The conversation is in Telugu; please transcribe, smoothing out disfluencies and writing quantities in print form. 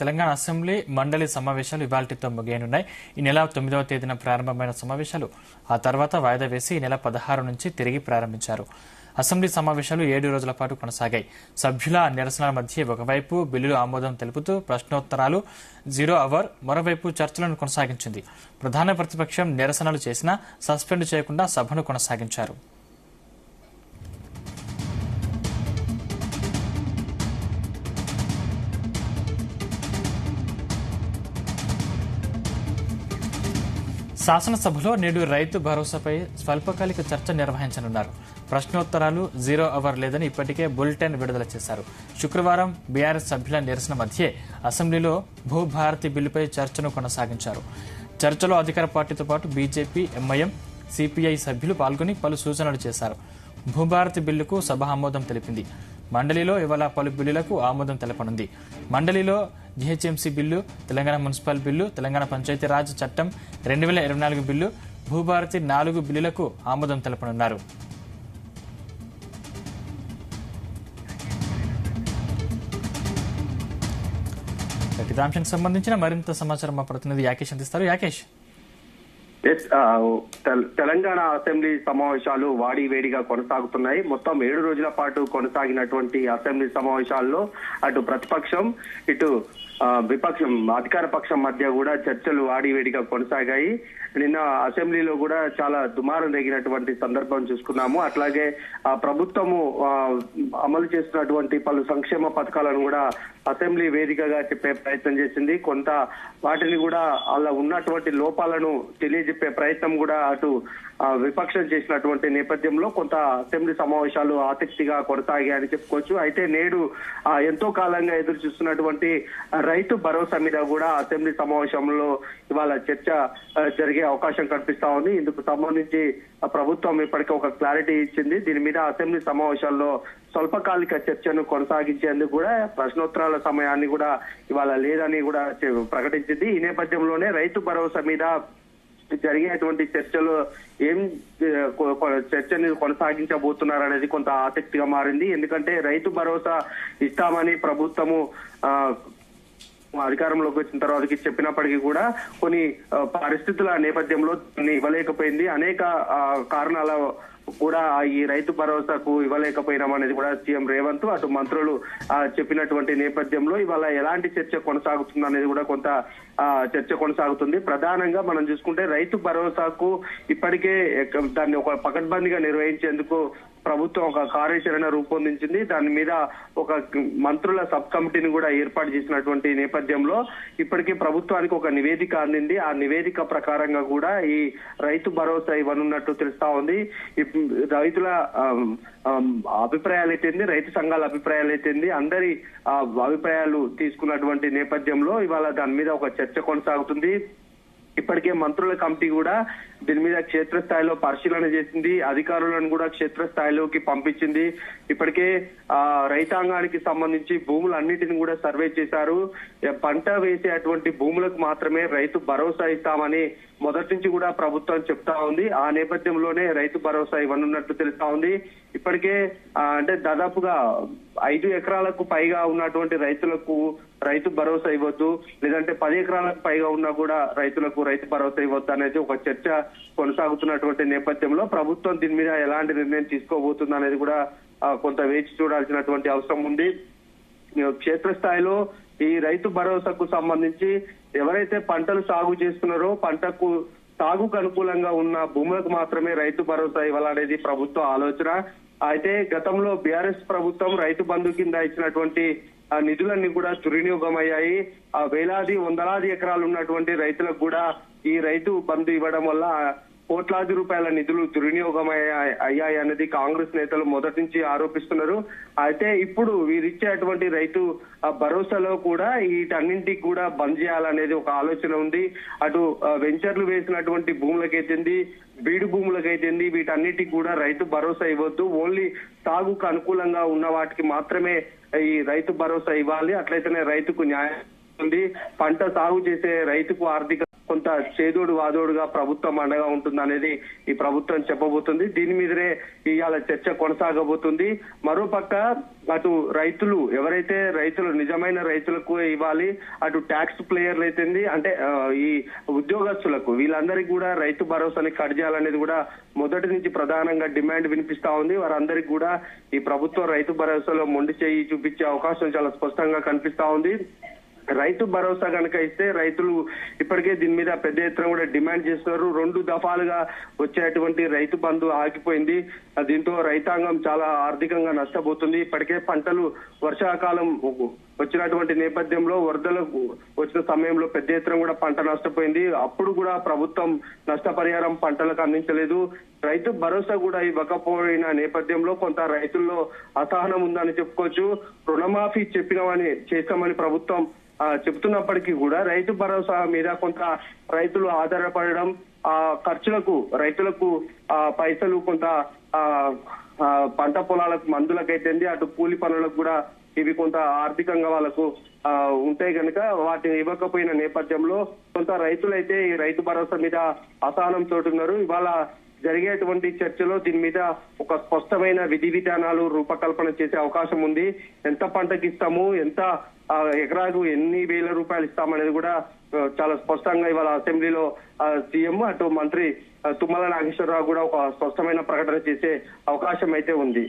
తెలంగాణ అసెంబ్లీ మండలి సమావేశాలు ఇవాల్టితో ముగియనున్నాయి. ఈ నెల 9వ తేదీన ప్రారంభమైన సమావేశాలు ఆ తర్వాత వాయిదా వేసి ఈ నెల 16 నుంచి తిరిగి ప్రారంభించారు. అసెంబ్లీ సమావేశాలు 7 రోజుల పాటు కొనసాగాయి. సభ్యుల నిరసనల మధ్య ఒకవైపు బిల్లులు ఆమోదం తెలుపుతూ ప్రశ్నోత్తరాలు 0 అవర్, మరోవైపు చర్చలను కొనసాగించింది. ప్రధాన ప్రతిపక్షం నిరసనలు చేసినా సస్పెండ్ చేయకుండా సభను కొనసాగించారు. శాసనసభలో నేడు రైతు భరోసాపై స్వల్పకాలిక చర్చ నిర్వహించనున్నారు. ప్రశ్నోత్తరాలు 0 అవర్ లేదని ఇప్పటికే బులెటిన్ విడుదల చేశారు. శుక్రవారం బీఆర్ఎస్ సభ్యుల నిరసన మధ్యే అసెంబ్లీలో భూభారతి బిల్లుపై చర్చను కొనసాగించారు. చర్చలో అధికార పార్టీతో పాటు బీజేపీ, ఎంఐఎం, సిపిఐ సభ్యులు పాల్గొని పలు సూచనలు చేశారు. భూభారతి బిల్లుకు సభ ఆమోదం తెలిపింది. మండలిలో ఇవాళ పలు బిల్లులకు ఆమోదం తెలపనుంది. మండలిలో GHMC bill, Telangana municipal bill, Telangana Panchayati Raj చట్టం 2024 బిల్లు, భూభారతి 4 బిల్లులకు ఆమోదం తెలపనున్నారు. ఇదే అంశానికి సంబంధించిన మరింత సమాచారం మా ప్రతినిధి యాకేష్ అందిస్తారు. యాకేష్, తెలంగాణ అసెంబ్లీ సమావేశాలు వాడి వేడిగా కొనసాగుతున్నాయి. మొత్తం 7 రోజుల పాటు కొనసాగినటువంటి అసెంబ్లీ సమావేశాల్లో అటు ప్రతిపక్షం, ఇటు విపక్షం, అధికార పక్షం మధ్య కూడా చర్చలు వాడి వేడిగా కొనసాగాయి. నిన్న అసెంబ్లీలో కూడా చాలా దుమారం రేగినటువంటి సందర్భం చూసుకున్నాము. అట్లాగే ప్రభుత్వము అమలు చేస్తున్నటువంటి పలు సంక్షేమ పథకాలను కూడా అసెంబ్లీ వేదికగా చెప్పే ప్రయత్నం చేసింది. కొంత వాటిని కూడా అలా ఉన్నటువంటి లోపాలను తెలియజెప్పే ప్రయత్నం కూడా అటు విపక్షం చేసినటువంటి నేపథ్యంలో కొంత అసెంబ్లీ సమావేశాలు ఆసక్తిగా కొనసాగాయని చెప్పుకోవచ్చు. అయితే నేడు ఎంతో కాలంగా ఎదురు చూస్తున్నటువంటి రైతు భరోసా మీద కూడా అసెంబ్లీ సమావేశంలో ఇవాళ చర్చ జరిగే అవకాశం కనిపిస్తా ఉంది. ఇందుకు సంబంధించి ప్రభుత్వం ఇప్పటికే ఒక క్లారిటీ ఇచ్చింది. దీని మీద అసెంబ్లీ సమావేశాల్లో స్వల్పకాలిక చర్చను కొనసాగించేందుకు కూడా ప్రశ్నోత్తరాల సమయాన్ని కూడా ఇవాళ లేదని కూడా ప్రకటించింది. ఈ నేపథ్యంలోనే రైతు భరోసా మీద జరిగేటువంటి చర్చలు చర్చని కొనసాగించబోతున్నారు అనేది కొంత ఆసక్తిగా మారింది. ఎందుకంటే రైతు భరోసా ఇస్తామని ప్రభుత్వము అధికారంలోకి వచ్చిన తర్వాత చెప్పినప్పటికీ కూడా కొన్ని పరిస్థితుల నేపథ్యంలో ఇవ్వలేకపోయింది. అనేక కారణాల కూడా ఈ రైతు భరోసాకు ఇవ్వలేకపోయినాం అనేది కూడా సీఎం రేవంత్ అటు మంత్రులు చెప్పినటువంటి నేపథ్యంలో ఇవాళ ఎలాంటి చర్చ కొనసాగుతుంది అనేది కూడా కొంత చర్చ కొనసాగుతుంది. ప్రధానంగా మనం చూసుకుంటే రైతు భరోసాకు ఇప్పటికే దాన్ని ఒక పకడ్బందీగా నిర్వహించేందుకు ప్రభుత్వం ఒక కార్యాచరణ రూపొందించింది. దాని మీద ఒక మంత్రుల సబ్ కమిటీని కూడా ఏర్పాటు చేసినటువంటి నేపథ్యంలో ఇప్పటికే ప్రభుత్వానికి ఒక నివేదిక అందింది. ఆ నివేదిక ప్రకారంగా కూడా ఈ రైతు భరోసా ఇవ్వనున్నట్టు తెలుస్తా ఉంది. రైతుల అభిప్రాయాలు అయితేంది, రైతు సంఘాల అభిప్రాయాలు అయితేంది, అందరి అభిప్రాయాలు తీసుకున్నటువంటి నేపథ్యంలో ఇవాళ దాని మీద ఒక చర్చ కొనసాగుతుంది. ఇప్పటికే మంత్రుల కమిటీ కూడా దీని మీద క్షేత్రస్థాయిలో పరిశీలన చేసింది. అధికారులను కూడా క్షేత్రస్థాయిలోకి పంపించింది. ఇప్పటికే రైతాంగానికి సంబంధించి భూములన్నిటిని కూడా సర్వే చేశారు. పంట వేసేటువంటి భూములకు మాత్రమే రైతు భరోసా ఇస్తామని మొదటి నుంచి కూడా ప్రభుత్వం చెప్తా ఉంది. ఆ నేపథ్యంలోనే రైతు భరోసా ఇవ్వనున్నట్టు తెలుస్తా ఉంది. ఇప్పటికే అంటే దాదాపుగా 5 ఎకరాలకు పైగా ఉన్నటువంటి రైతులకు రైతు భరోసా ఇవ్వద్దు, లేదంటే 10 ఎకరాలకు పైగా ఉన్నా కూడా రైతులకు రైతు భరోసా ఇవ్వద్దు అనేది ఒక చర్చ కొనసాగుతున్నటువంటి నేపథ్యంలో ప్రభుత్వం దీని మీద ఎలాంటి నిర్ణయం తీసుకోబోతుంది అనేది కూడా కొంత వేచి చూడాల్సినటువంటి అవసరం ఉంది. క్షేత్రస్థాయిలో ఈ రైతు భరోసాకు సంబంధించి ఎవరైతే పంటలు సాగు చేస్తున్నారో పంటకు సాగుకు అనుకూలంగా ఉన్న భూములకు మాత్రమే రైతు భరోసా ఇవ్వాలనేది ప్రభుత్వ ఆలోచన. అయితే గతంలో బీఆర్ఎస్ ప్రభుత్వం రైతు బంధు కింద ఇచ్చినటువంటి నిధులన్నీ కూడా దుర్వినియోగం అయ్యాయి. వేలాది వందలాది ఎకరాలు ఉన్నటువంటి రైతులకు కూడా ఈ రైతు బంధు ఇవ్వడం వల్ల కోట్లాది రూపాయల నిధులు దుర్వినియోగం అయ్యాయి అనేది కాంగ్రెస్ నేతలు మొదటి నుంచి ఆరోపిస్తున్నారు. అయితే ఇప్పుడు వీరిచ్చేటువంటి రైతు భరోసాలో కూడా వీటన్నింటికి కూడా బంద్ చేయాలనేది ఒక ఆలోచన ఉంది. అటు వెంచర్లు వేసినటువంటి భూములకైతేంది, బీడు భూములకైతేంది, వీటన్నిటికి కూడా రైతు భరోసా ఇవ్వద్దు. ఓన్లీ సాగుకు అనుకూలంగా ఉన్న వాటికి మాత్రమే ఈ రైతు భరోసా ఇవ్వాలి. అట్లయితేనే రైతుకు న్యాయం ఉంది. పంట సాగు చేసే రైతుకు ఆర్థిక కొంత చేదోడు వాదోడుగా ప్రభుత్వం అండగా ఉంటుందనేది ఈ ప్రభుత్వం చెప్పబోతుంది. దీని మీదనే ఇవాళ చర్చ కొనసాగబోతుంది. మరోపక్క అటు రైతులు ఎవరైతే రైతులు నిజమైన రైతులకు ఇవ్వాలి, అటు ట్యాక్స్ ప్లేయర్లు అయితేంది అంటే ఈ ఉద్యోగస్తులకు వీళ్ళందరికీ కూడా రైతు భరోసాని కట్ చేయాలనేది కూడా మొదటి నుంచి ప్రధానంగా డిమాండ్ వినిపిస్తా ఉంది. వారందరికీ కూడా ఈ ప్రభుత్వం రైతు భరోసాలో మొండి చేయి చూపించే అవకాశం చాలా స్పష్టంగా కనిపిస్తా ఉంది. రైతు భరోసా కనుక ఇస్తే రైతులు ఇప్పటికే దీని మీద పెద్ద ఎత్తున కూడా డిమాండ్ చేస్తున్నారు. 2 దఫాలుగా వచ్చేటువంటి రైతు బంధు ఆగిపోయింది. దీంతో రైతాంగం చాలా ఆర్థికంగా నష్టపోతుంది. ఇప్పటికే పంటలు వర్షాకాలం వచ్చినటువంటి నేపథ్యంలో వరదలకు వచ్చిన సమయంలో పెద్ద ఎత్తున కూడా పంట నష్టపోయింది. అప్పుడు కూడా ప్రభుత్వం నష్టపరిహారం పంటలకు అందించలేదు. రైతు భరోసా కూడా ఇవ్వకపోయిన నేపథ్యంలో కొంత రైతుల్లో అసహనం ఉందని చెప్పుకోవచ్చు. రుణమాఫీ చేస్తామని ప్రభుత్వం చెబుతున్నప్పటికీ కూడా రైతు భరోసా మీద కొంత రైతులు ఆధారపడడం, ఆ ఖర్చులకు రైతులకు పైసలు కొంత పంట పొలాలకు మందులకైతేంది, అటు కూలి పనులకు కూడా ఇవి కొంత ఆర్థికంగా వాళ్ళకు ఉంటాయి కనుక వాటిని ఇవ్వకపోయిన నేపథ్యంలో కొంత రైతులైతే ఈ రైతు భరోసా మీద అసహనం తోటున్నారు. ఇవాళ జరిగేటువంటి చర్చలో దీని మీద ఒక స్పష్టమైన విధి విధానాలు రూపకల్పన చేసే అవకాశం ఉంది. ఎంత పంటకి ఇస్తాము, ఎంత ఎకరాకు ఎన్ని వేల రూపాయలు ఇస్తామనేది కూడా చాలా స్పష్టంగా ఇవాళ అసెంబ్లీలో సీఎం అటు మంత్రి తుమ్మల నాగేశ్వరరావు కూడా ఒక స్పష్టమైన ప్రకటన చేసే అవకాశం అయితే ఉంది.